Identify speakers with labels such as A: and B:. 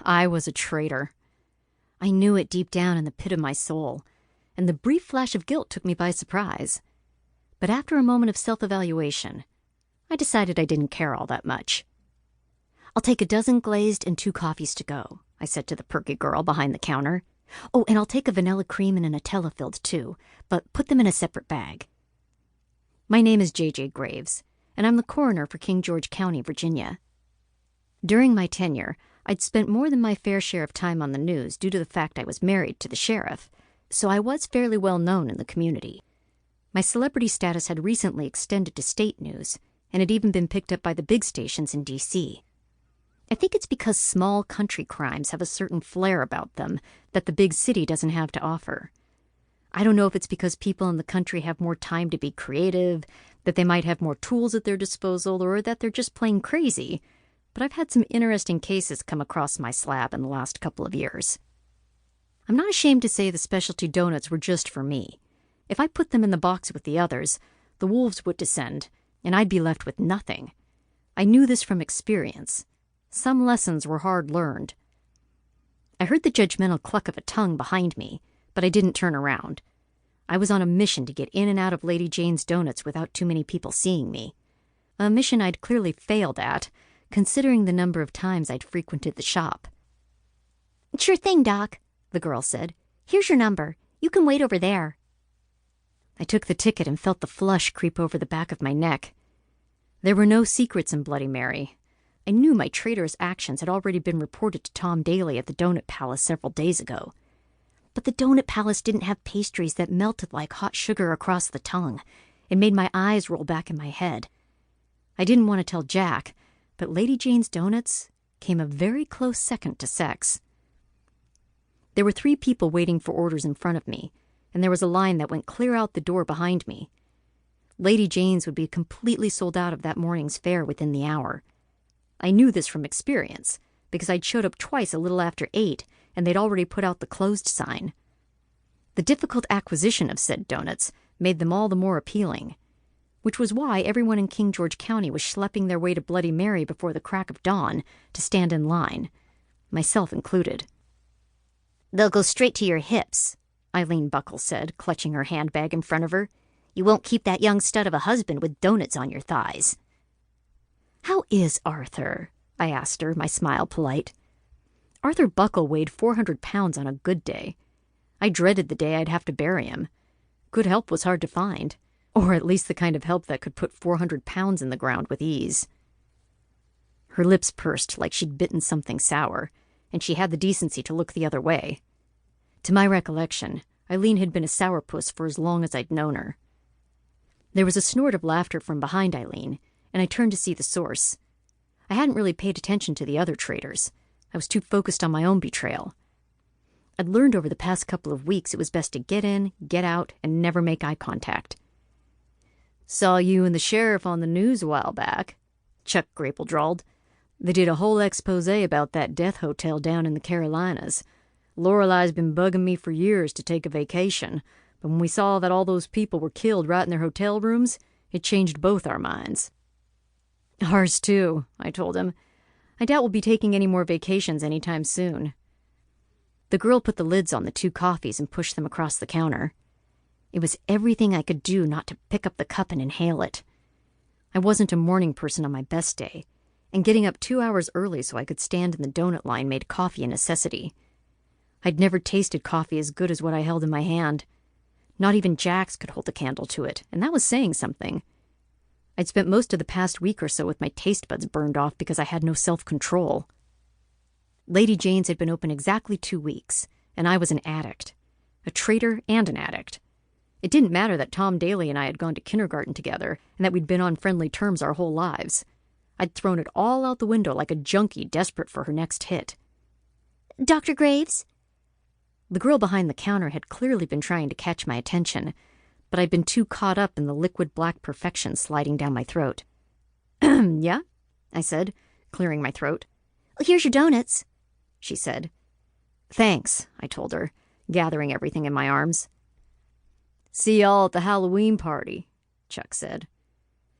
A: I was a traitor. I knew it deep down in the pit of my soul, and the brief flash of guilt took me by surprise. But after a moment of self-evaluation, I decided I didn't care all that much. "I'll take a dozen glazed and 2 coffees to go," I said to the perky girl behind the counter. "Oh, and I'll take a vanilla cream and a Nutella filled too, but put them in a separate bag." My name is J.J. Graves, and I'm the coroner for King George County, Virginia. During my tenure, I'd spent more than my fair share of time on the news due to the fact I was married to the sheriff, so I was fairly well known in the community. My celebrity status had recently extended to state news, and had even been picked up by the big stations in D.C. I think it's because small country crimes have a certain flair about them that the big city doesn't have to offer. I don't know if it's because people in the country have more time to be creative, that they might have more tools at their disposal, or that they're just plain crazy, but I've had some interesting cases come across my slab in the last couple of years. I'm not ashamed to say the specialty donuts were just for me. If I put them in the box with the others, the wolves would descend, and I'd be left with nothing. I knew this from experience. Some lessons were hard learned. I heard the judgmental cluck of a tongue behind me, but I didn't turn around. I was on a mission to get in and out of Lady Jane's Donuts without too many people seeing me. A mission I'd clearly failed at, considering the number of times I'd frequented the shop. "Sure thing, Doc," the girl said. "Here's your number. You can wait over there." I took the ticket and felt the flush creep over the back of my neck. There were no secrets in Bloody Mary. I knew my traitorous actions had already been reported to Tom Daly at the Donut Palace several days ago. But the Donut Palace didn't have pastries that melted like hot sugar across the tongue and made my eyes roll back in my head. I didn't want to tell Jack, but Lady Jane's Donuts came a very close second to sex. There were 3 people waiting for orders in front of me, and there was a line that went clear out the door behind me. Lady Jane's would be completely sold out of that morning's fare within the hour. I knew this from experience, because I'd showed up twice a little after 8, and they'd already put out the closed sign. The difficult acquisition of said donuts made them all the more appealing, which was why everyone in King George County was schlepping their way to Bloody Mary before the crack of dawn to stand in line, myself included. "They'll go straight to your hips," Eileen Buckle said, clutching her handbag in front of her. "You won't keep that young stud of a husband with donuts on your thighs." "How is Arthur?" I asked her, my smile polite. Arthur Buckle weighed 400 pounds on a good day. I dreaded the day I'd have to bury him. Good help was hard to find, or at least the kind of help that could put 400 pounds in the ground with ease. Her lips pursed like she'd bitten something sour, and she had the decency to look the other way. To my recollection, Eileen had been a sourpuss for as long as I'd known her. There was a snort of laughter from behind Eileen, and I turned to see the source. I hadn't really paid attention to the other traitors. I was too focused on my own betrayal. I'd learned over the past couple of weeks it was best to get in, get out, and never make eye contact. "Saw you and the sheriff on the news a while back," Chuck Grapel drawled. "They did a whole expose about that death hotel down in the Carolinas. Lorelei's been bugging me for years to take a vacation, but when we saw that all those people were killed right in their hotel rooms, it changed both our minds." "Ours too," I told him. "I doubt we'll be taking any more vacations anytime soon." The girl put the lids on the 2 coffees and pushed them across the counter. It was everything I could do not to pick up the cup and inhale it. I wasn't a morning person on my best day, and getting up 2 hours early so I could stand in the donut line made coffee a necessity. I'd never tasted coffee as good as what I held in my hand. Not even Jack's could hold a candle to it, and that was saying something. I'd spent most of the past week or so with my taste buds burned off because I had no self-control. Lady Jane's had been open exactly 2 weeks, and I was an addict. A traitor and an addict. It didn't matter that Tom Daly and I had gone to kindergarten together, and that we'd been on friendly terms our whole lives. I'd thrown it all out the window like a junkie desperate for her next hit. "Dr. Graves?" The girl behind the counter had clearly been trying to catch my attention, but I'd been too caught up in the liquid black perfection sliding down my throat. "Yeah?" I said, clearing my throat. "Here's your donuts," she said. "Thanks," I told her, gathering everything in my arms. "See y'all at the Halloween party," Chuck said.